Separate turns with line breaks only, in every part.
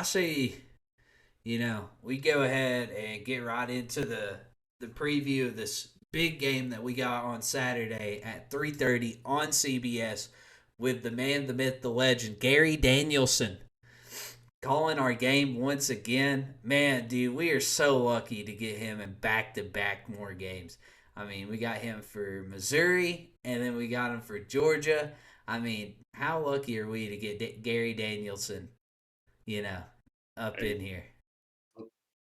I say, we go ahead and get right into the preview of this big game that we got on Saturday at 3:30 on CBS with the man, the myth, the legend, Gary Danielson, calling our game once again. Man, dude, we are so lucky to get him in back-to-back more games. I mean, we got him for Missouri, and then we got him for Georgia. I mean, how lucky are we to get Gary Danielson, you know, up
Hey,
in here?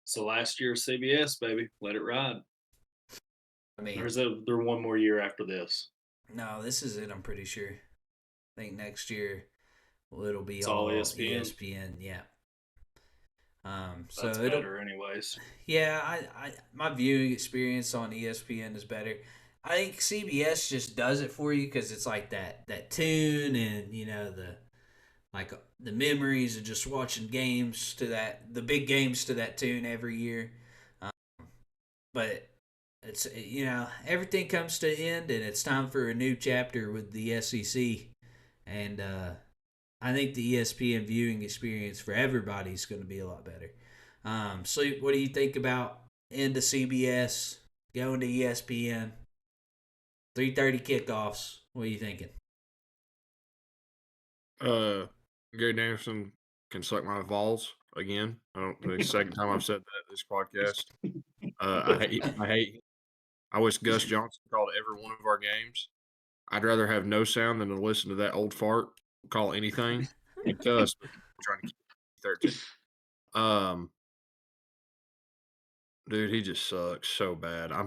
so last year CBS, baby, let it ride.
I
Or
mean,
is there one more year after this?
no, this is it. I'm pretty sure. I think next year it'll be
It's all
all
ESPN.
ESPN. Yeah.
That's
So it'll
better, anyways.
Yeah, I my viewing experience on ESPN is better. I think CBS just does it for you because it's like that tune and the memories of just watching games to the big games to that tune every year. Um, but it's everything comes to an end and it's time for a new chapter with the SEC and I think the ESPN viewing experience for everybody is going to be a lot better. So what do you think about into CBS, going to ESPN, 3:30 kickoffs? What are you thinking?
Uh, Gary Danielson can suck my Vols again. I don't think it's the second time I've said that this podcast. I hate. I wish Gus Johnson called every one of our games. I'd rather have no sound than to listen to that old fart call anything and cuss. But I'm trying to keep it 13. Dude, he just sucks so bad. I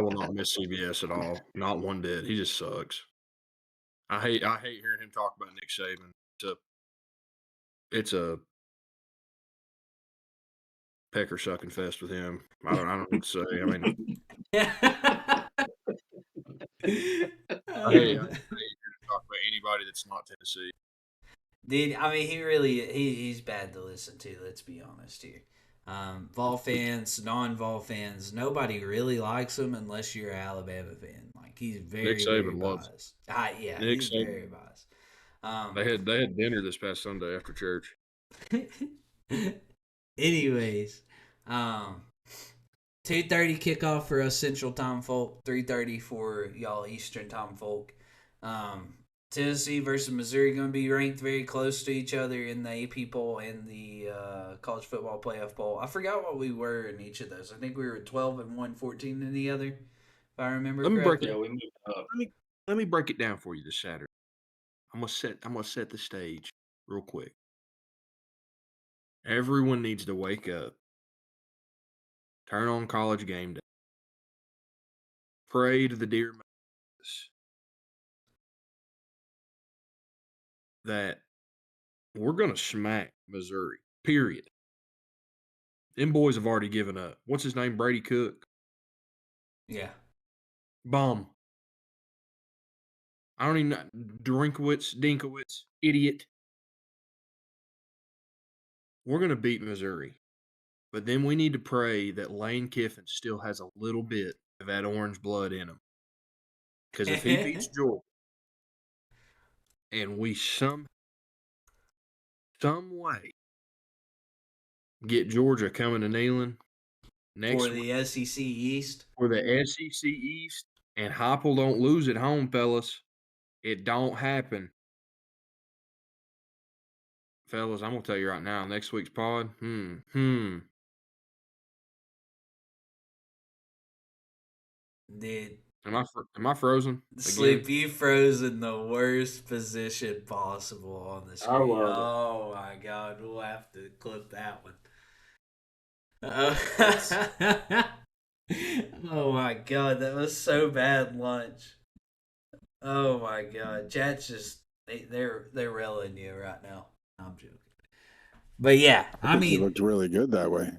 will not miss CBS at all. Not one bit. He just sucks. I hate hearing him talk about Nick Saban. It's a pecker sucking fest with him. I don't know what to say. I mean, I hate hearing him talk about anybody that's not Tennessee.
Dude, I mean, he's bad to listen to. Let's be honest here. Vol fans, non-Vol fans, nobody really likes him unless you're an Alabama fan. Like he's
Nick
very, very
Saban loves
biased. Yeah,
Nick
he's
Saban.
very biased. Um,
They had dinner this past Sunday after church.
anyways, um, 2:30 kickoff for us Central Time folk, 3:30 for y'all Eastern Time folk. Um, Tennessee versus Missouri going to be ranked very close to each other in the AP poll and the college football playoff poll. I forgot what we were in each of those. I think we were 12 and 1, 14 in the other, if I remember
Let me break
correctly.
it.
Yeah, we moved up.
Let me break it down for you this Saturday. I'm gonna set the stage real quick. Everyone needs to wake up, turn on College Game Day, pray to the dear Moses that we're gonna smack Missouri. Period. Them boys have already given up. What's his name? Brady Cook.
Yeah.
Bum. I don't even know. Dinkowitz, idiot. We're gonna beat Missouri. But then we need to pray that Lane Kiffin still has a little bit of that orange blood in him. Because if he beats Georgia and we some way get Georgia coming to Neyland
For
next week
the SEC East.
for the SEC East and Heupel don't lose at home, fellas. It don't happen. Fellas, I'm gonna tell you right now, next week's pod,
Dude,
Am I frozen again?
Sleep, you froze in the worst position possible on the
I
screen.
love it.
Oh my god, we'll have to clip that one. Uh,
It's
oh my god, that was so bad lunch. Oh my god, chat's just they're railing you right now. I'm joking, but yeah,
I
I
think he
mean,
looked really good that way.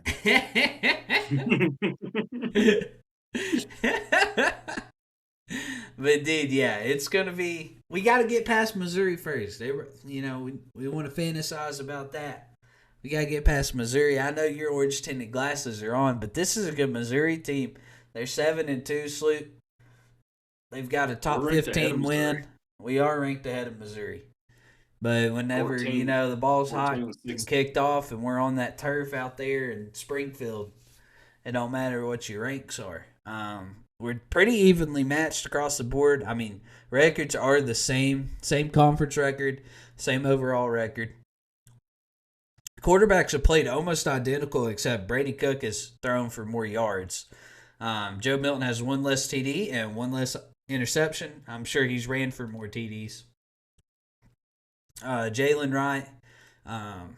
but dude, yeah, it's gonna be. We got to get past Missouri first. They were, we want to fantasize about that. We got to get past Missouri. I know your orange tinted glasses are on, but this is a good Missouri team. They're 7-2. Sloop. They've got a top
We're ranked ahead of
15
Missouri.
win. We are ranked ahead of Missouri. But whenever
14,
the ball's
14
hot
and
and
6.
kicked off, and we're on that turf out there in Springfield, it don't matter what your ranks are. We're pretty evenly matched across the board. I mean, records are the same conference record, same overall record. Quarterbacks have played almost identical, except Brady Cook has thrown for more yards. Joe Milton has one less TD and one less interception. I'm sure he's ran for more TDs. Jalen Wright, um,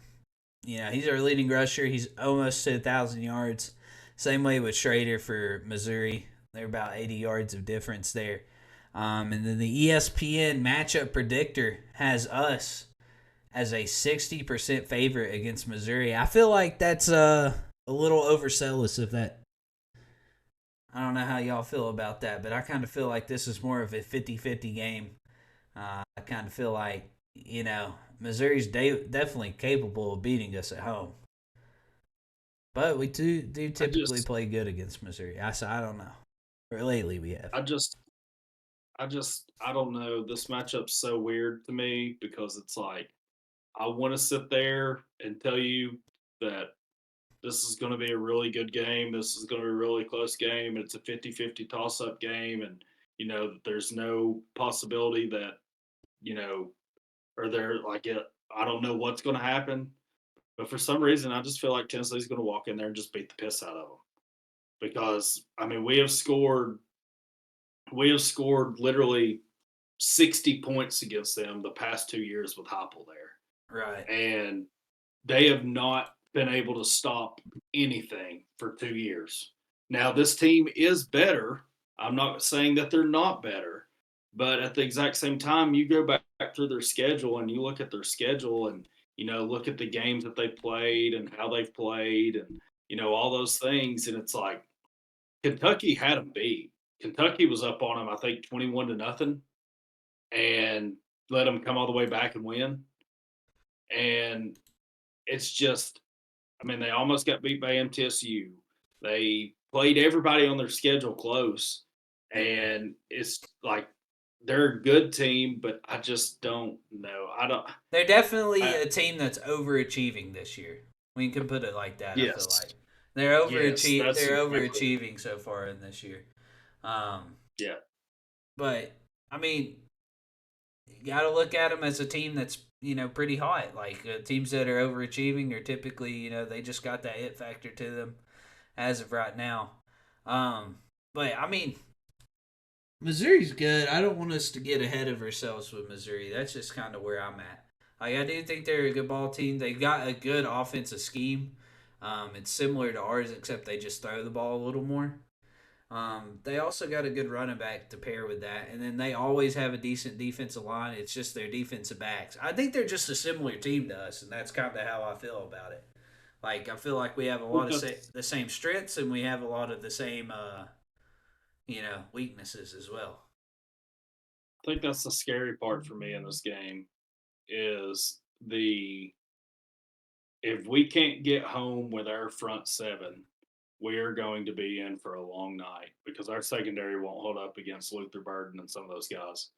he's our leading rusher. He's almost to 1,000 yards. Same way with Schrader for Missouri. They're about 80 yards of difference there. And then the ESPN matchup predictor has us as a 60% favorite against Missouri. I feel like that's a little overzealous of that. I don't know how y'all feel about that, but I kind of feel like this is more of a 50-50 game. I kind of feel like, Missouri's definitely capable of beating us at home. But we do typically play good against Missouri. I don't know. Or lately we have.
I don't know. This matchup's so weird to me because it's like I want to sit there and tell you that this is going to be a really good game. This is going to be a really close game. It's a 50-50 toss-up game, and there's no possibility that or they're like it. I don't know what's going to happen, but for some reason, I just feel like Tennessee's going to walk in there and just beat the piss out of them because I mean we have scored literally 60 points against them the past 2 years with Heupel there.
Right.
And they have not been able to stop anything for 2 years. Now, this team is better. I'm not saying that they're not better, but at the exact same time, you go back through their schedule and you look at their schedule and, look at the games that they played and how they've played and, all those things. And it's like Kentucky had them beat. Kentucky was up on them, I think, 21-0 and let them come all the way back and win. And it's just, I mean, they almost got beat by MTSU. They played everybody on their schedule close, and it's like they're a good team, but I just don't know. I don't.
They're definitely a team that's overachieving this year. We can put it like that. I feel
Yes,
like they're
yes,
overachieving.
that's
They're
exactly.
overachieving so far in this year. Um,
Yeah,
but I mean, you got to look at them as a team that's pretty hot. Like teams that are overachieving are typically they just got that it factor to them as of right now. But I mean, Missouri's good. I don't want us to get ahead of ourselves with Missouri. That's just kind of where I'm at. Like I do think they're a good ball team. They've got a good offensive scheme. It's similar to ours, except they just throw the ball a little more. They also got a good running back to pair with that, and then they always have a decent defensive line. It's just their defensive backs. I think they're just a similar team to us, and that's kind of how I feel about it. Like I feel like we have a
I think
lot of the same strengths, and we have a lot of the same, weaknesses as well.
that's the scary part for me in this game is the if we can't get home with our front seven, we are going to be in for a long night because our secondary won't hold up against Luther Burden and some of those guys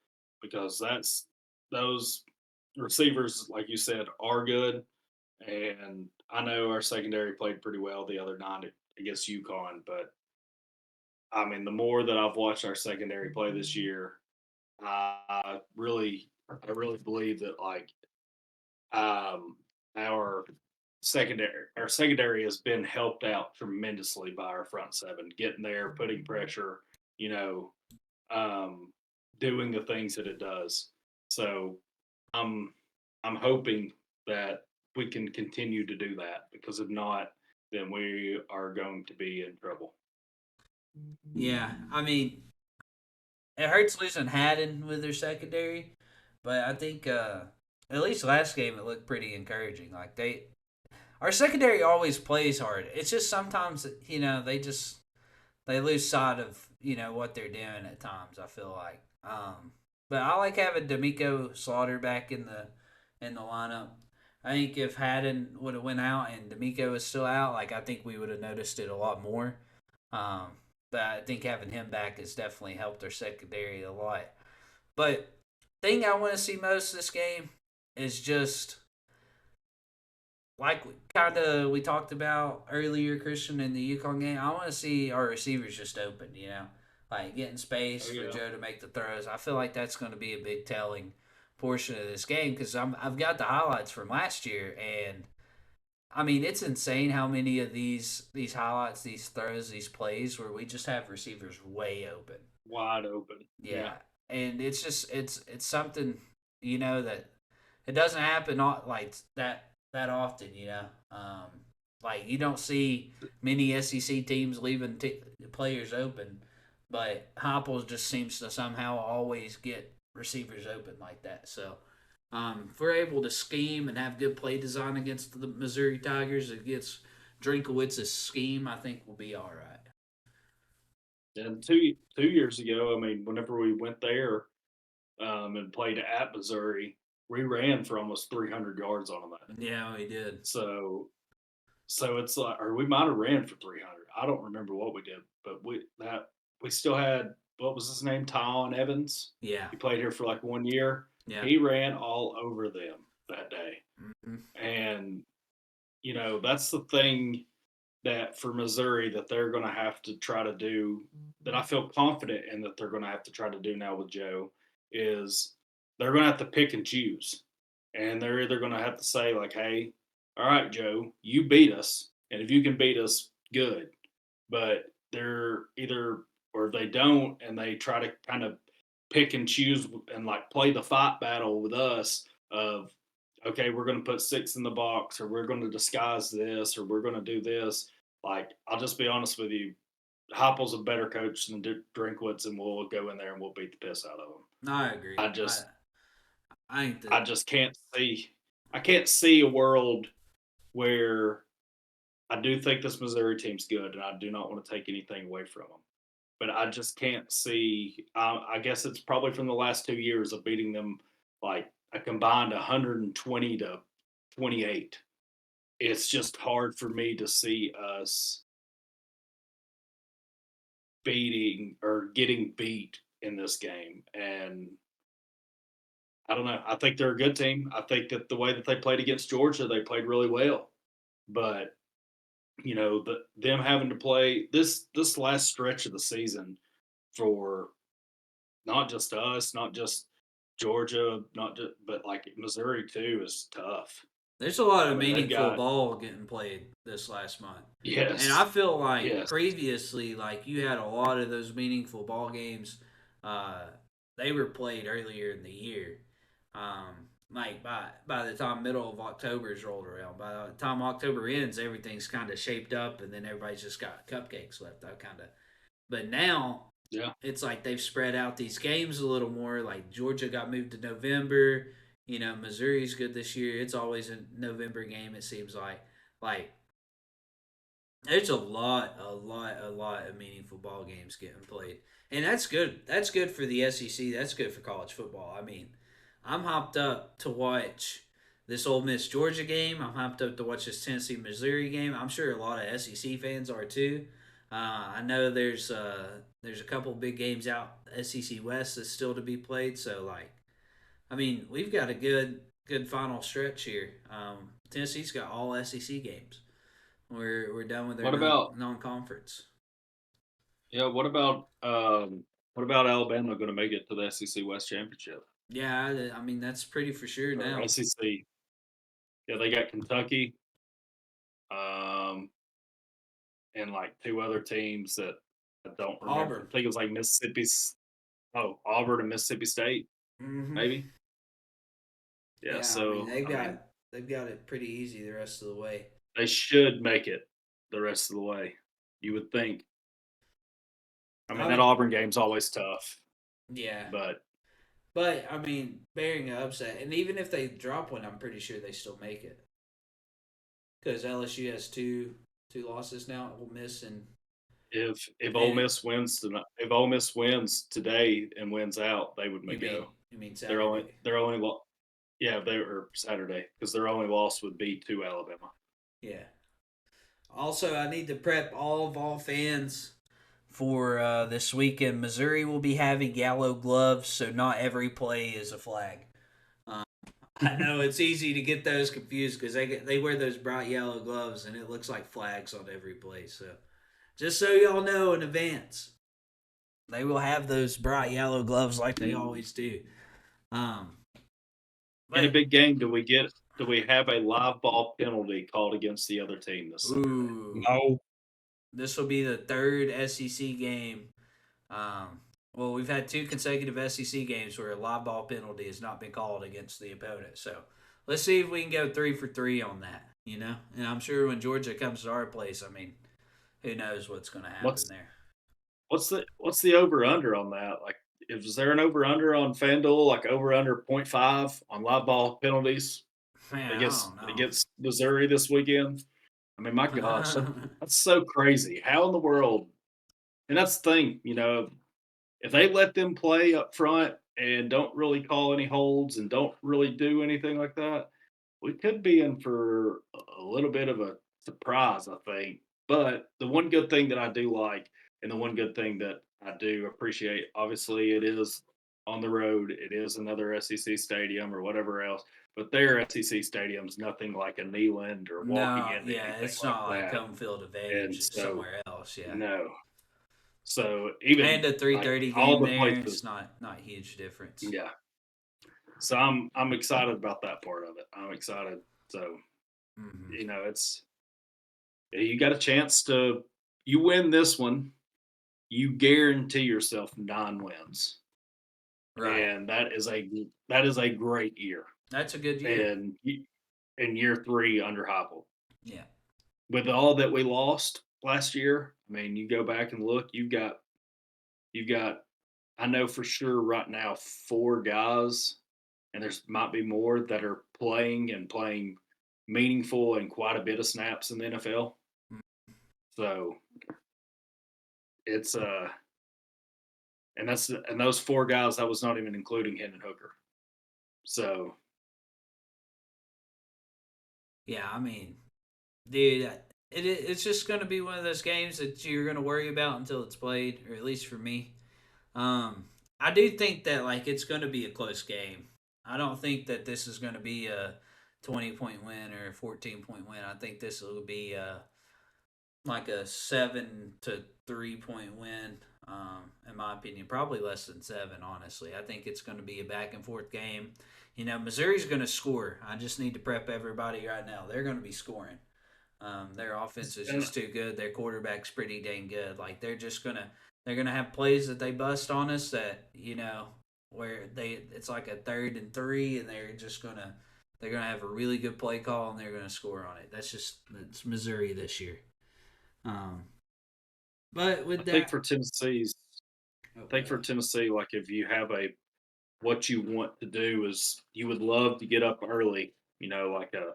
because those receivers, like you said, are good. And I know our secondary played pretty well the other night against UConn, but I mean, the more that I've watched our secondary play this year, I really believe that like um, our secondary has been helped out tremendously by our front seven, getting there, putting pressure, you know, um, doing the things that it does. So I'm I'm hoping that we can continue to do that because if not, then we are going to be in trouble.
Yeah, I mean, it hurts losing Haddon with their secondary, but I think at least last game it looked pretty encouraging. Like our secondary always plays hard. It's just sometimes they lose sight of what they're doing at times. I feel like, but I like having D'Amico Slaughter back in the lineup. I think if Haddon would have went out and D'Amico was still out, like I think we would have noticed it a lot more. Um, but I think having him back has definitely helped our secondary a lot. But thing I want to see most this game, is just like we talked about earlier, Christian, in the UConn game. I want to see our receivers just open, like getting space for Joe to make the throws. I feel like that's going to be a big telling portion of this game because I've got the highlights from last year, and I mean it's insane how many of these highlights, these throws, these plays where we just have receivers way open,
wide open.
yeah. And it's just it's something that it doesn't happen not like that often. Like you don't see many SEC teams leaving players open, but Heupel just seems to somehow always get receivers open like that. So if we're able to scheme and have good play design against the Missouri Tigers against Drinkowitz's scheme, I think we'll be all right.
And two years ago, I mean, whenever we went there and played at Missouri, we ran for almost 300 yards on them.
Yeah, we did.
So it's like, or we might have ran for 300. I don't remember what we did, but we still had, what was his name, Tyon Evans.
Yeah,
he played here for like 1 year.
Yeah,
he ran all over them that day, and that's the thing that for Missouri that they're going to have to try to do, that I feel confident in that they're going to have to try to do now with Joe, is they're going to have to pick and choose. And they're either going to have to say, like, hey, all right, Joe, you beat us. And if you can beat us, good. But they're either, or if they don't, and they try to kind of pick and choose and like play the fight battle with us of, okay, we're going to put 6 in the box, or we're going to disguise this, or we're going to do this. Like, I'll just be honest with you, Heupel's a better coach than Drinkwitz, and we'll go in there and we'll beat the piss out of them.
No, I agree.
I just can't see. I can't see a world where I do think this Missouri team's good, and I do not want to take anything away from them. But I just can't see. I guess it's probably from the last 2 years of beating them like a combined 120 to 28. It's just hard for me to see us beating or getting beat in this game. And I don't know. I think they're a good team. I think that the way that they played against Georgia, they played really well. But them having to play this last stretch of the season for not just us, not just Georgia, but like Missouri too, is tough.
There's a lot of meaningful ball getting played this last month.
Yes.
And I feel like previously, like you had a lot of those meaningful ball games. They were played earlier in the year. Like by the time middle of October's rolled around, by the time October ends, everything's kind of shaped up, and then everybody's just got cupcakes left out, kind of. But now, it's like they've spread out these games a little more. Like Georgia got moved to November. Missouri's good this year. It's always a November game. It seems like there's a lot of meaningful ball games getting played, and that's good. That's good for the SEC. That's good for college football. I mean, I'm hyped up to watch this Ole Miss Georgia game. I'm hyped up to watch this Tennessee Missouri game. I'm sure a lot of SEC fans are too. I know there's a couple big games out SEC West that's still to be played. So I mean, we've got a good final stretch here. Tennessee's got all SEC games. We're done with their non-conference.
Yeah, what about Alabama going to make it to the SEC West Championship?
Yeah, I mean that's pretty for sure now.
Or SEC. Yeah, they got Kentucky, and like 2 other teams that I don't remember.
Auburn.
I think it was like Mississippi's. Oh, Auburn and Mississippi State, maybe. Yeah, so
I mean, they've got it pretty easy the rest of the way.
They should make it the rest of the way. You would think. I mean, that Auburn game's always tough.
Yeah,
but
I mean, bearing an upset, and even if they drop one, I'm pretty sure they still make it. Because LSU has two losses now. Ole Miss and
if Ole Miss wins tonight, if Ole Miss wins today and wins out, they would go.
You mean Saturday?
They're only they were Saturday because their only loss would be to Alabama.
Yeah. Also, I need to prep all Vol fans for this weekend. Missouri will be having yellow gloves, so not every play is a flag. I know it's easy to get those confused because they wear those bright yellow gloves and it looks like flags on every play. So just so y'all know in advance, they will have those bright yellow gloves like they always do. Um,
In a
but
big game, do we have a live ball penalty called against the other team this Saturday?
ooh,
No.
this will be the third SEC game. Well, we've had 2 consecutive SEC games where a live ball penalty has not been called against the opponent. So let's see if we can go 3 for 3 on that. And I'm sure when Georgia comes to our place, I mean, who knows what's going to happen
What's
there.
what's the over under on that? Like, is there an over under on FanDuel, like over under 0.5 on live ball penalties
Man, I
against Missouri this weekend? I mean, my gosh,
don't know.
that's so crazy. How in the world? And that's the thing, if they let them play up front and don't really call any holds and don't really do anything like that, we could be in for a little bit of a surprise, I think. But the one good thing that I do like, and the one good thing that I do appreciate, obviously, it is on the road. It is another SEC stadium or whatever else. But their SEC stadium's nothing like a Neyland or walking
No,
into
yeah,
anything
it's
like
not like
that.
home field
And
advantage
so,
somewhere else. Yeah,
no. So even
and a
like
3:30
all
game
the
there,
places,
it's not huge difference.
yeah. So I'm excited about that part of it. I'm excited. So
Mm-hmm.
it's you got a chance to you win this one, you guarantee yourself 9 wins,
Right,
and that is a great year.
that's a good year.
And in year 3 under Heupel,
Yeah,
with all that we lost last year, I mean, you go back and look, you've got I know for sure right now 4 guys, and there's might be more that are playing meaningful and quite a bit of snaps in the NFL. So it's and those 4 guys, that was not even including Hendon Hooker. So
yeah. I mean, dude, it's just going to be one of those games that you're going to worry about until it's played, or at least for me. I do think that like it's going to be a close game. I don't think that this is going to be a 20-point win or a 14-point win. I think this will be like a 7-to-3 point win. In my opinion, probably less than 7. Honestly, I think it's going to be a back and forth game. Missouri's going to score. I just need to prep everybody right now. They're going to be scoring. Their offense is
and
just too good. Their quarterback's pretty dang good. Like they're gonna have plays that they bust on us that where it's like a 3rd and 3 and they're gonna have a really good play call and they're gonna score on it. That's Missouri this year. Um, but
I
with
think
that,
for Tennessee's,
oh,
I think for Tennessee, like if you have what you want to do is you would love to get up early, like a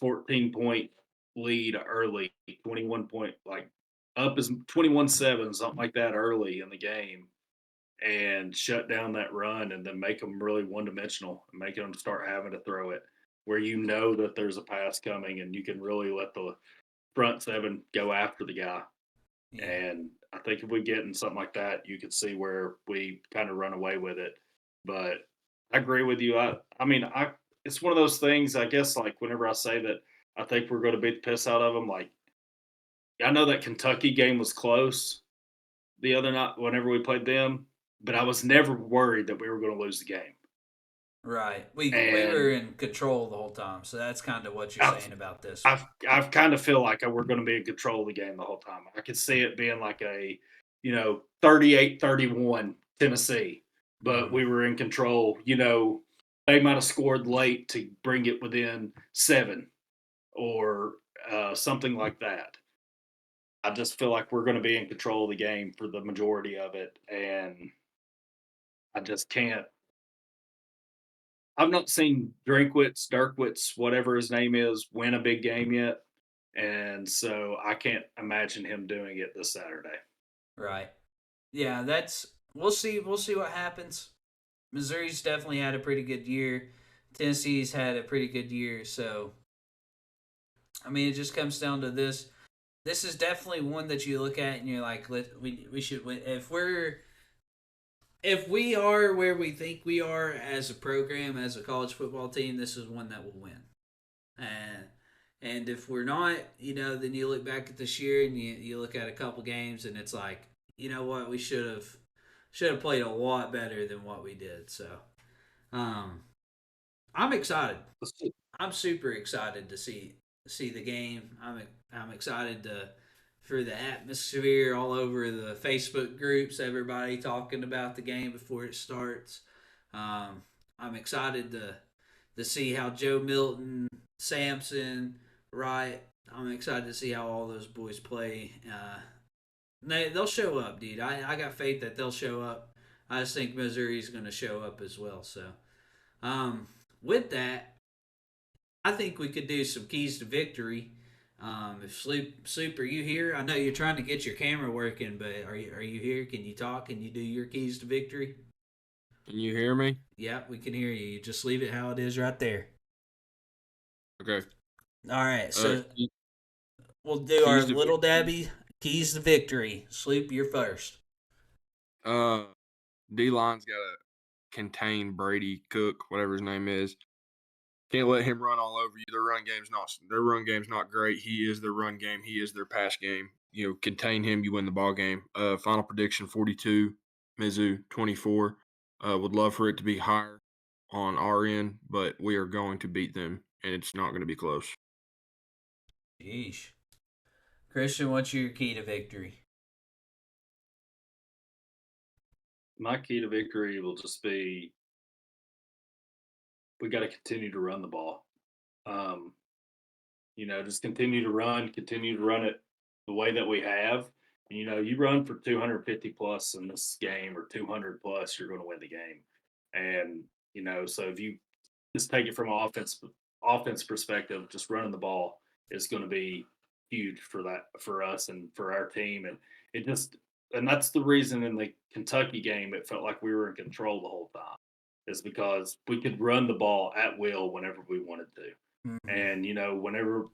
14-point lead early, 21 point, like up as 21-7, something like that early in the game, and shut down that run and then make them really one dimensional and make them start having to throw it where that there's a pass coming and you can really let the front 7 go after the guy.
yeah,
And I think if we get in something like that, you could see where we kind of run away with it. But I agree with you. I mean, it's one of those things. I guess like whenever I say that I think we're going to beat the piss out of them, like I know that Kentucky game was close the other night whenever we played them, but I was never worried that we were going to lose the game.
right. We were
And
in control the whole time, so that's kind of what you're
I've
saying about this one.
I've kind of feel like we're going to be in control of the game the whole time. I could see it being like a 38-31 Tennessee, but
Mm-hmm.
we were in control. They might have scored late to bring it within 7 or something like that. I just feel like we're going to be in control of the game for the majority of it, and I just can't. I've not seen Dirkwitz, whatever his name is, win a big game yet. And so I can't imagine him doing it this Saturday.
Right. Yeah, we'll see. We'll see what happens. Missouri's definitely had a pretty good year. Tennessee's had a pretty good year. So, I mean, it just comes down to this. This is definitely one that you look at and you're like, we should win. if we are where we think we are as a program, as a college football team, this is one that will win. And and if we're not, then you look back at this year and you look at a couple games and it's like, you know what, we should have played a lot better than what we did. So, um, I'm excited. I'm super excited to see the game. I'm excited for the atmosphere all over the Facebook groups. Everybody talking about the game before it starts. I'm excited to see how Joe Milton, Sampson, Wright. I'm excited to see how all those boys play. They'll show up, dude. I got faith that they'll show up. I just think Missouri's going to show up as well. So, with that, I think we could do some keys to victory. If Sloop, are you here? I know you're trying to get your camera working, but are you here? Can you talk? Can you do your keys to victory?
Can you hear me?
Yep, we can hear you. You just leave it how it is right there.
Okay.
All right, so
Key-
we'll do our
keys to
little Dabby keys to victory. Sloop, you're first.
D-line's got to contain Brady Cook, whatever his name is. Can't let him run all over you. Their run game's not great. He is their run game. He is their pass game. Contain him, you win the ball game. Final prediction 42, Mizzou 24. Would love for it to be higher on our end, but we are going to beat them, and it's not going to be close.
Sheesh. Christian, what's your key to victory?
My key to victory will just be we got to continue to run the ball. Just continue to run it the way that we have. And, you run for 250 plus in this game or 200 plus, you're going to win the game. And, so if you just take it from an offense perspective, just running the ball is going to be huge for us and for our team. And that's the reason in the Kentucky game it felt like we were in control the whole time, is because we could run the ball at will whenever we wanted to.
Mm-hmm.
And whenever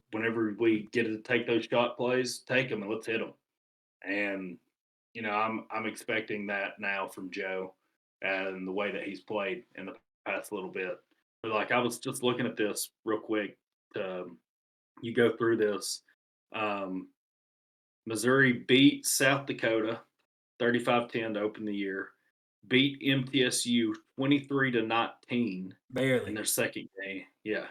we get to take those shot plays, take them and let's hit them. And I'm expecting that now from Joe and the way that he's played in the past little bit. But like I was just looking at this real quick. You go through this. Missouri beat South Dakota 35-10 to open the year. Beat MTSU 23-19
Barely
in their second game. Yeah.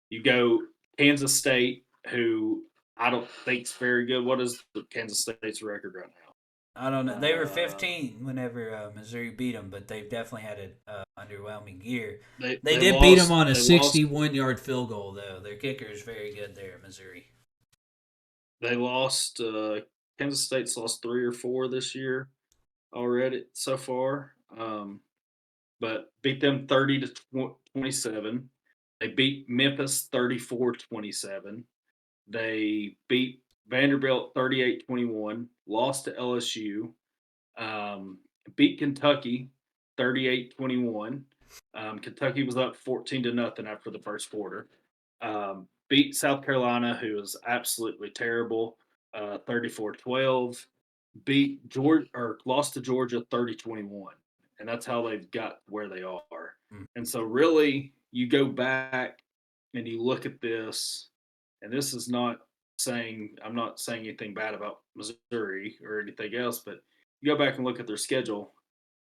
You go Kansas State, who I don't think's very good. What is the Kansas State's record right now?
I don't know. They were 15 whenever Missouri beat them, but they've definitely had an underwhelming year. They did beat them on a 61-yard field goal, though. Their kicker is very good there at Missouri.
They lost. Kansas State's lost 3 or 4 this year already so far, but beat them 30-27. They beat Memphis 34-27. They beat Vanderbilt 38-21, lost to LSU, beat Kentucky 38-21. Kentucky was up 14-0 after the first quarter. Beat South Carolina, who was absolutely terrible, 34-12. Beat Georgia or lost to Georgia 30-21. And that's how they've got where they are.
Mm.
And so really you go back and you look at this, and this is not saying I'm not saying anything bad about Missouri or anything else, but you go back and look at their schedule.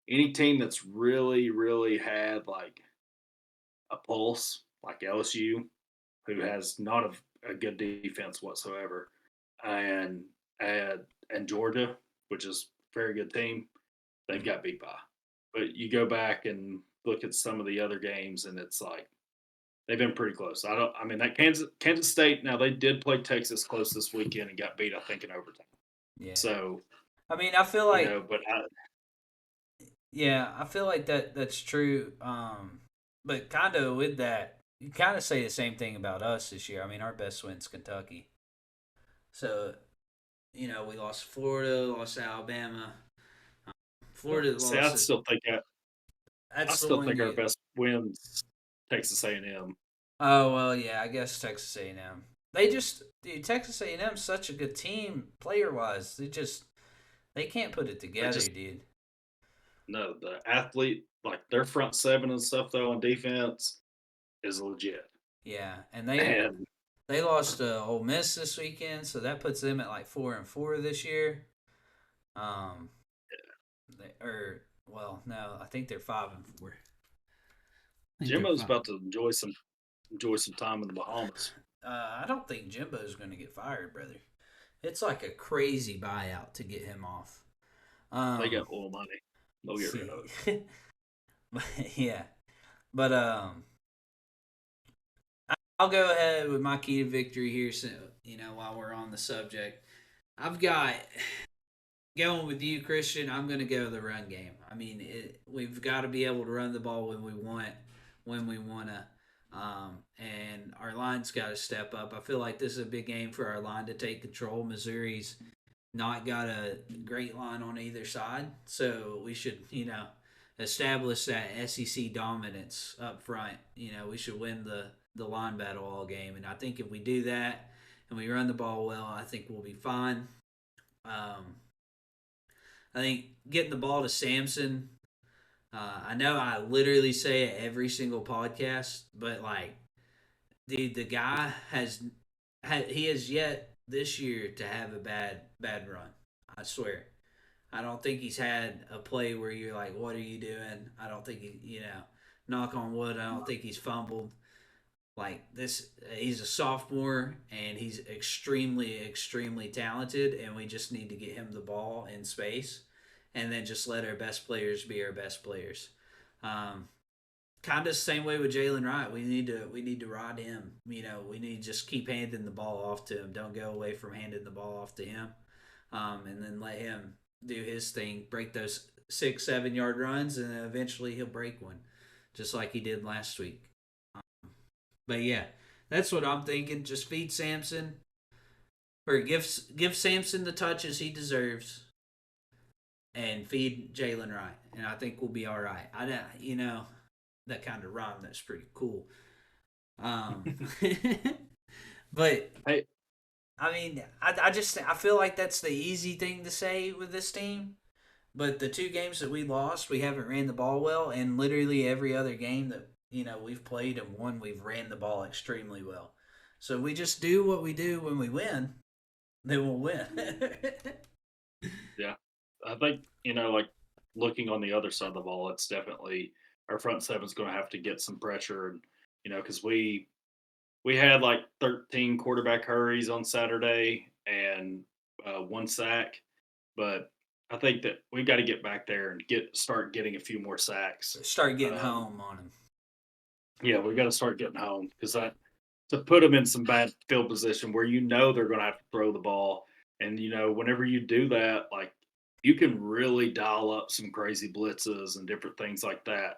Any team that's really, really had like a pulse, like LSU, who has not a good defense whatsoever, and Georgia, which is a very good team, they've got beat by. But you go back and look at some of the other games, and it's like they've been pretty close. I mean, that Kansas State. Now they did play Texas close this weekend and got beat, I think, in overtime.
Yeah.
So,
I mean, I feel like, I feel like that's true. But kind of with that, you kind of say the same thing about us this year. I mean, our best win's Kentucky. So, we lost Florida, lost Alabama. Florida lost.
I still think our best wins Texas A&M.
Oh well, yeah, I guess Texas A&M. Texas A&M's such a good team player wise. They can't put it together, dude.
no, the athlete, like their front seven and stuff though on defense is legit.
Yeah, and they
And
they lost to Ole Miss this weekend, so that puts them at like 4-4 this year. Um, no, I think they're 5-4. I think they're
Jimbo's
five.
about to enjoy some time in the Bahamas.
I don't think Jimbo's going to get fired, brother. It's like a crazy buyout to get him off.
They got oil money. They'll get rid of it.
Yeah, but I'll go ahead with my key to victory here. So while we're on the subject, I've got going with you, Christian. I'm going to go the run game. I mean, we've got to be able to run the ball when we want to. And our line's got to step up. I feel like this is a big game for our line to take control. Missouri's not got a great line on either side, so we should, establish that SEC dominance up front. We should win the line battle all game, and I think if we do that and we run the ball well, I think we'll be fine. I think getting the ball to Samson. I know I literally say it every single podcast, but like, dude, the guy he has yet this year to have a bad run. I swear. I don't think he's had a play where you're like, "What are you doing?" I don't think knock on wood. I don't think he's fumbled. Like this, he's a sophomore and he's extremely talented, and we just need to get him the ball in space, and then just let our best players be our best players. Kind of same way with Jalen Wright. We need to ride him. We need to just keep handing the ball off to him. Don't go away from handing the ball off to him, and then let him do his thing. Break those 6-7 yard runs, and then eventually he'll break one, just like he did last week. But yeah, that's what I'm thinking. Just feed Samson, or give Samson the touches he deserves, and feed Jalen Wright, and I think we'll be all right. That kind of rhyme. That's pretty cool. But
Hey,
I mean, I feel like that's the easy thing to say with this team. But the two games that we lost, we haven't ran the ball well, and literally every other game that we've played and won, we've ran the ball extremely well. So we just do what we do when we win, then we'll win.
yeah, I think like looking on the other side of the ball, it's definitely our front seven's going to have to get some pressure, and because we had like 13 quarterback hurries on Saturday and one sack, but I think that we've got to get back there and start getting a few more sacks.
Start getting home on him.
Yeah, we got to start getting home because to put them in some bad field position where they're going to have to throw the ball, and whenever you do that, like you can really dial up some crazy blitzes and different things like that.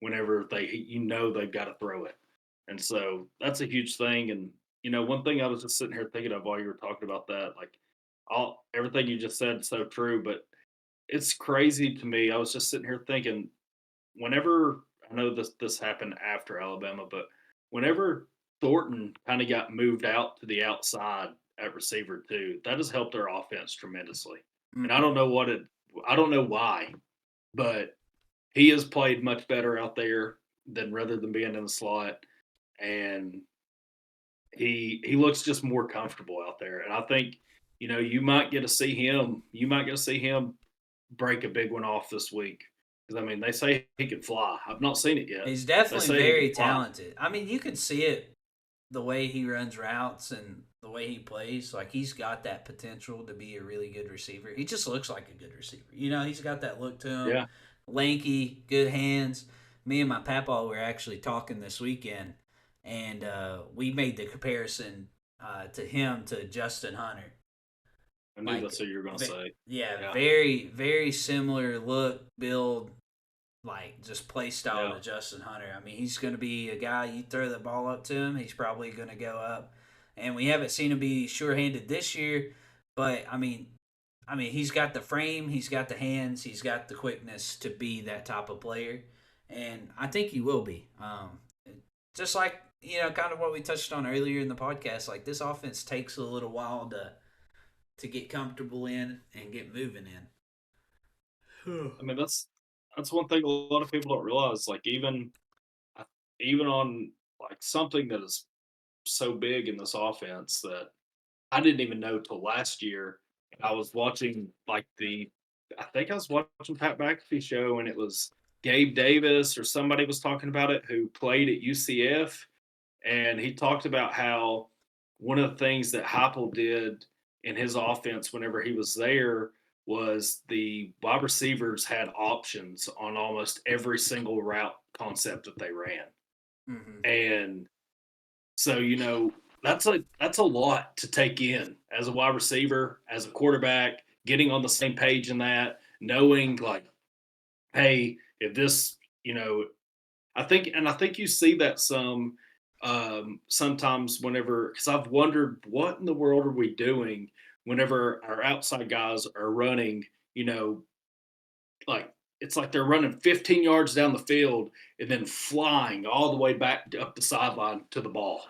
Whenever they've got to throw it, and so that's a huge thing. And one thing I was just sitting here thinking of while you were talking about that, like everything you just said is so true, but it's crazy to me. I was just sitting here thinking, whenever I know this happened after Alabama, but whenever Thornton kind of got moved out to the outside at receiver too, that has helped our offense tremendously. And I don't know why, but he has played much better out there than rather than being in the slot, and he looks just more comfortable out there. And I think you might get to see him. You might get to see him break a big one off this week. Because I mean, they say he can fly. I've not seen it yet.
He's definitely very talented. I mean, you can see it the way he runs routes and the way he plays. Like he's got that potential to be a really good receiver. He just looks like a good receiver. He's got that look to him.
Yeah.
Lanky, good hands. Me and my papa were actually talking this weekend, and we made the comparison to him to Justin Hunter.
I knew that's what you were going to say.
Yeah, very, very similar look, build, like just play style to Justin Hunter. I mean, he's going to be a guy, you throw the ball up to him, he's probably going to go up. And we haven't seen him be sure-handed this year, but I mean, he's got the frame, he's got the hands, he's got the quickness to be that type of player. And I think he will be. Just like, kind of what we touched on earlier in the podcast, like this offense takes a little while to get comfortable in and get moving in.
I mean, that's one thing a lot of people don't realize. Like even on like something that is so big in this offense that I didn't even know till last year. I was watching I think I was watching Pat McAfee show, and it was Gabe Davis or somebody was talking about it who played at UCF, and he talked about how one of the things that Heupel did in his offense whenever he was there was the wide receivers had options on almost every single route concept that they ran.
Mm-hmm.
And so, that's a lot to take in as a wide receiver, as a quarterback, getting on the same page in that, knowing like, hey, if this, I think you see that sometimes whenever, because I've wondered what in the world are we doing whenever our outside guys are running, you know, like it's like they're running 15 yards down the field and then flying all the way back up the sideline to the ball.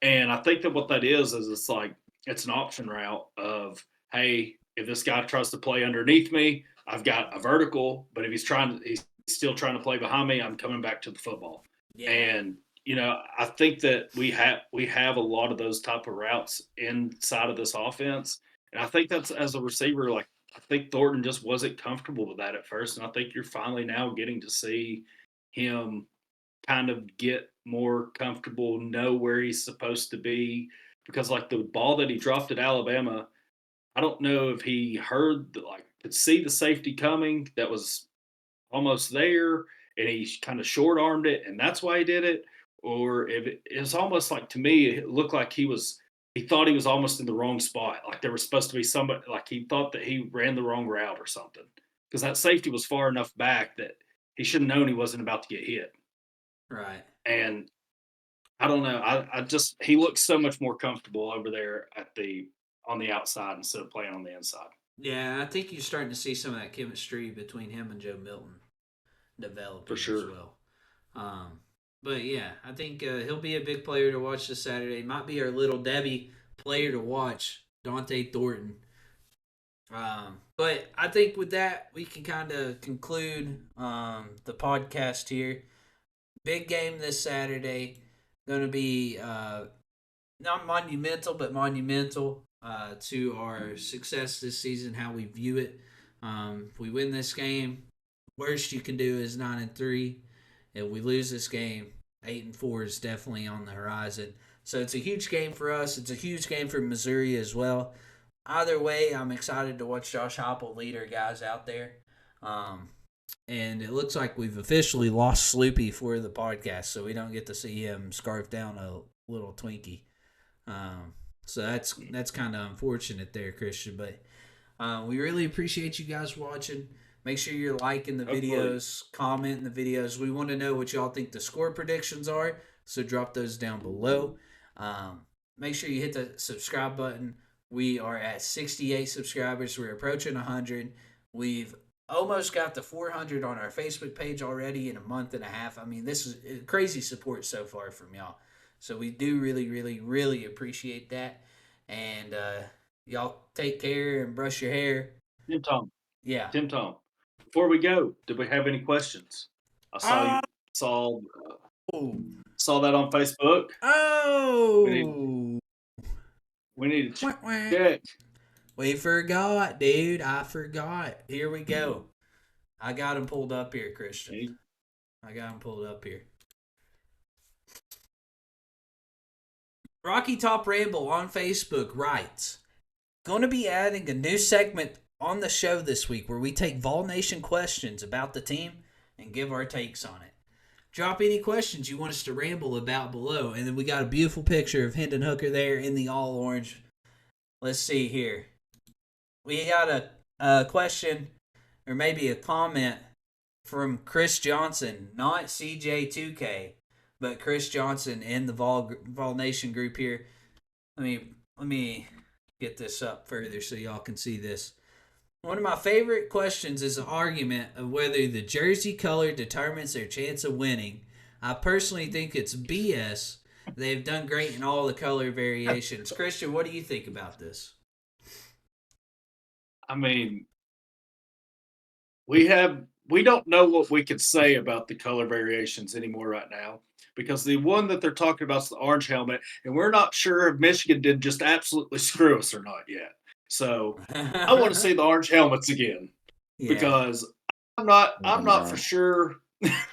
And I think that what that is it's like it's an option route of, hey, if this guy tries to play underneath me, I've got a vertical, but if he's still trying to play behind me, I'm coming back to the football.
Yeah.
And I think that we have a lot of those type of routes inside of this offense. And I think that's as a receiver, like I think Thornton just wasn't comfortable with that at first. And I think you're finally now getting to see him kind of get more comfortable, know where he's supposed to be. Because like the ball that he dropped at Alabama, I don't know if he could see the safety coming that was almost there, and he kind of short armed it, and that's why he did it. Or if it was almost like, to me, it looked like he thought he was almost in the wrong spot. Like there was supposed to be somebody, like he thought that he ran the wrong route or something. Because that safety was far enough back that he should have known he wasn't about to get hit.
Right.
And I don't know. He looks so much more comfortable over there on the outside instead of playing on the inside.
Yeah, I think you're starting to see some of that chemistry between him and Joe Milton developing
For sure.
as well. But yeah, I think he'll be a big player to watch this Saturday. Might be our little Debbie player to watch, Dante Thornton. But I think with that, we can kind of conclude the podcast here. Big game this Saturday. Going to be not monumental, but monumental to our success this season, how we view it. If we win this game, worst you can do is 9-3. If we lose this game, 8-4 is definitely on the horizon. So it's a huge game for us. It's a huge game for Missouri as well. Either way, I'm excited to watch Josh Heupel lead our guys out there. And it looks like we've officially lost Sloopy for the podcast, so we don't get to see him scarf down a little Twinkie. So that's kind of unfortunate there, Christian. But we really appreciate you guys watching. Make sure you're liking the videos, commenting the videos. We want to know what y'all think the score predictions are, so drop those down below. Make sure you hit the subscribe button. We are at 68 subscribers. We're approaching 100. We've almost got the 400 on our Facebook page already in a month and a half. I mean, this is crazy support so far from y'all. So we do really, really, really appreciate that. And y'all take care and brush your hair.
Tim Tom.
Yeah.
Tim Tom. Before we go, did we have any questions? I saw that on Facebook.
Oh.
We need to check.
We forgot, dude. I forgot. Here we go. I got him pulled up here, Christian. I got him pulled up here. Rocky Top Ramble on Facebook writes, going to be adding a new segment on the show this week where we take Vol Nation questions about the team and give our takes on it. Drop any questions you want us to ramble about below. And then we got a beautiful picture of Hendon Hooker there in the all orange. Let's see here. We got a question or maybe a comment from Chris Johnson, not CJ2K, but Chris Johnson in the Vol Nation group here. Let me get this up further so y'all can see this. One of my favorite questions is an argument of whether the jersey color determines their chance of winning. I personally think it's BS. They've done great in all the color variations. Christian, what do you think about this?
I mean, we have we don't know what we could say about the color variations anymore right now because the one that they're talking about is the orange helmet, and we're not sure if Michigan did just absolutely screw us or not yet. So I want to see the orange helmets again
Yeah.
because I'm not for sure.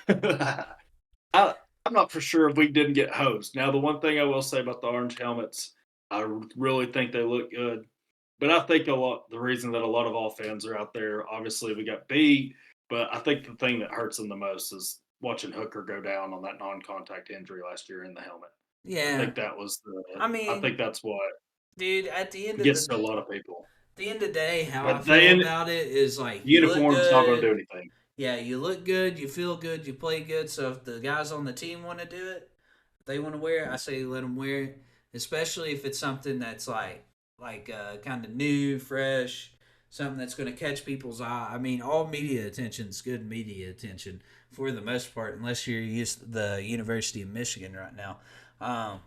I'm not for sure if we didn't get hosed. Now, the one thing I will say about the orange helmets, I really think they look good. But I think the reason that a lot of all fans are out there, obviously we got beat, but I think the thing that hurts them the most is watching Hooker go down on that non-contact injury last year in the helmet. I
Yeah.
think that was
I
I
mean,
think that's what
dude, at the end of
gets to a lot of people.
the day, how I
But
feel
then
about it is like you look
uniform's not going to
good.
do anything.
Yeah, you look good, you feel good, you play good. So if the guys on the team want to do it, if they want to wear it, I say let them wear it. Especially if it's something that's kind of new, fresh, something that's going to catch people's eye. I mean, all media attention is good media attention for the most part, unless you're used the University of Michigan right now. Um,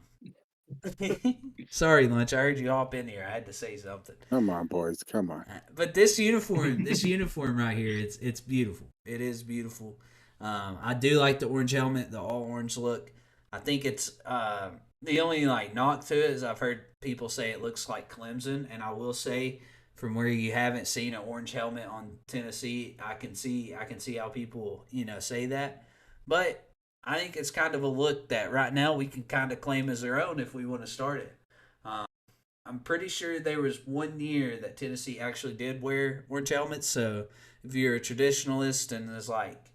Sorry, Lunch. I heard you hop in here. I had to say something.
Come on, boys. Come on.
But this uniform right here, it's beautiful. It is beautiful. I do like the orange helmet, the all orange look. I think it's the only like knock to it is I've heard people say it looks like Clemson, and I will say from where you haven't seen an orange helmet on Tennessee, I can see how people say that, but I think it's kind of a look that right now we can kind of claim as their own if we want to start it. Um, I'm pretty sure there was one year that Tennessee actually did wear orange helmets. So if you're a traditionalist and is like,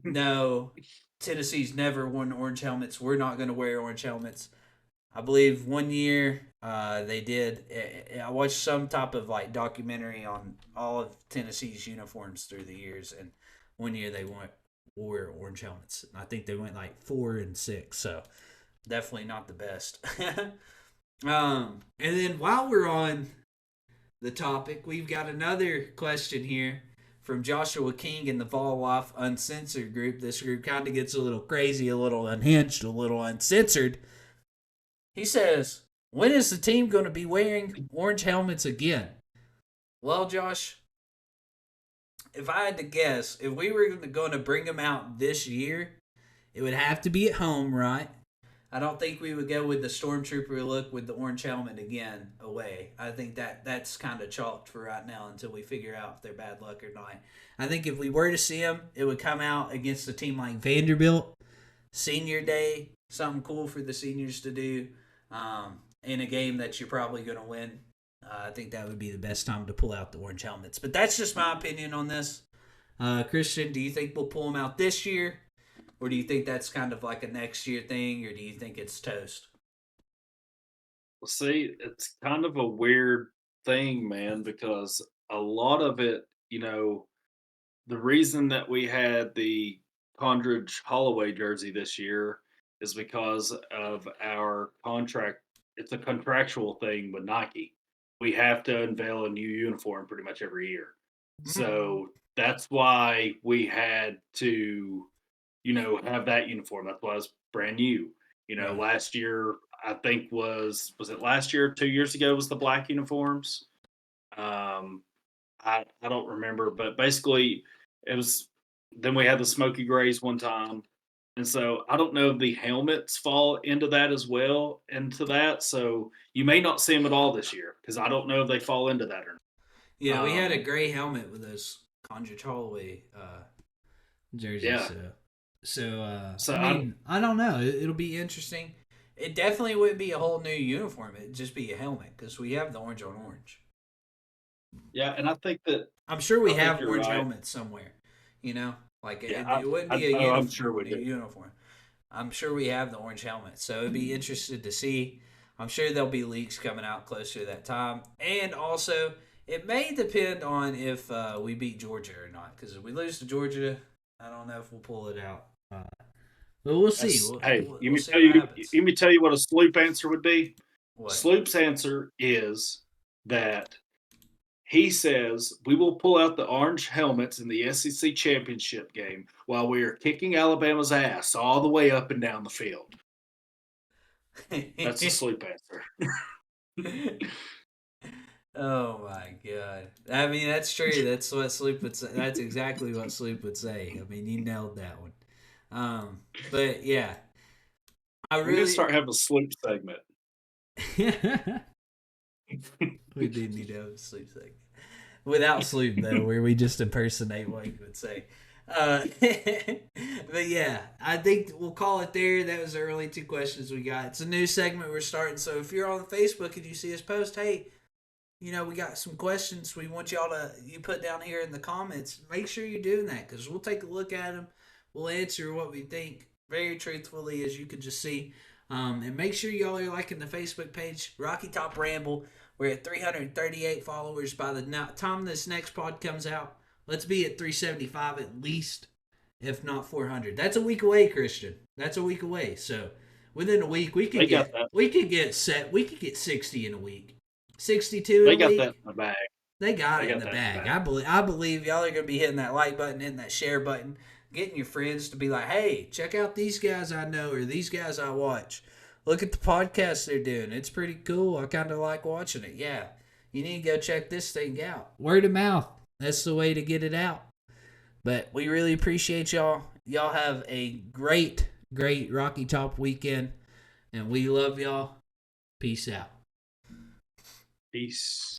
no, Tennessee's never worn orange helmets, we're not going to wear orange helmets. I believe one year they did. I watched some type of like documentary on all of Tennessee's uniforms through the years, and one year they wore orange helmets. And I think they went like 4-6. So definitely not the best. And then while we're on the topic, we've got another question here from Joshua King in the Vol Life Uncensored group. This group kind of gets a little crazy, a little unhinged, a little uncensored. He says, when is the team going to be wearing orange helmets again? Well, Josh, if I had to guess, if we were going to bring them out this year, it would have to be at home, right? I don't think we would go with the stormtrooper look with the orange helmet again away. I think that's kind of chalked for right now until we figure out if they're bad luck or not. I think if we were to see them, it would come out against a team like Vanderbilt, senior day, something cool for the seniors to do in a game that you're probably going to win. I think that would be the best time to pull out the orange helmets. But that's just my opinion on this. Christian, do you think we'll pull them out this year? Or do you think that's kind of like a next year thing, or do you think it's toast?
Well, see, it's kind of a weird thing, man, because a lot of it, the reason that we had the Condridge Holloway jersey this year is because of our contract. It's a contractual thing with Nike. We have to unveil a new uniform pretty much every year. So that's why we had to, have that uniform. That's why it's brand new.
Right.
Last year, I think was it last year, 2 years ago was the black uniforms. I don't remember, but basically it was. Then we had the smoky grays one time, and so I don't know if the helmets fall into that as well. Into that, so you may not see them at all this year because I don't know if they fall into that or not.
Yeah, we had a gray helmet with those Condridge Holloway jerseys.
Yeah.
So I don't know. It'll be interesting. It definitely wouldn't be a whole new uniform. It'd just be a helmet because we have the orange on orange.
Yeah, and I think that
I'm sure we
I think
have
you're
orange
right.
helmets somewhere. Like
Yeah,
it wouldn't
I
be a
know,
uniform.
I'm sure we
new
do.
uniform. I'm sure we have the orange helmet, so it'd be interested to see. I'm sure there'll be leaks coming out closer to that time, and also it may depend on if we beat Georgia or not. Because if we lose to Georgia, I don't know if we'll pull it out. But we'll see.
Hey,
We'll see what happens.
let me tell you what a Sloop answer would be.
What?
Sloop's answer is that he says we will pull out the orange helmets in the SEC championship game while we are kicking Alabama's ass all the way up and down the field. That's the Sloop answer.
Oh my god! I mean, that's true. That's what Sloop would say. That's exactly what Sloop would say. I mean, you nailed that one. But yeah, I
We need to
really
start having a Sloop segment.
we did need to have a Sloop segment without Sloop though, where we just impersonate what he would say. But yeah, I think we'll call it there. That was the only two questions we got. It's a new segment we're starting. So if you're on Facebook and you see us post, hey, we got some questions we want you put down here in the comments. Make sure you're doing that because we'll take a look at them. We'll answer what we think very truthfully, as you can just see. And make sure y'all are liking the Facebook page, Rocky Top Ramble. We're at 338 followers by the time this next pod comes out. Let's be at 375 at least, if not 400. That's a week away, Christian. That's a week away. So within a week, we could get 60 in a week. 62
They
in a
got
week.
that in the bag.
They got it in the bag. I believe y'all are gonna be hitting that like button, hitting that share button, getting your friends to be like, hey, check out these guys I know or these guys I watch. Look at the podcast they're doing. It's pretty cool. I kind of like watching it. Yeah, you need to go check this thing out. Word of mouth. That's the way to get it out. But we really appreciate y'all. Y'all have a great, great Rocky Top weekend, and we love y'all. Peace out.
Peace.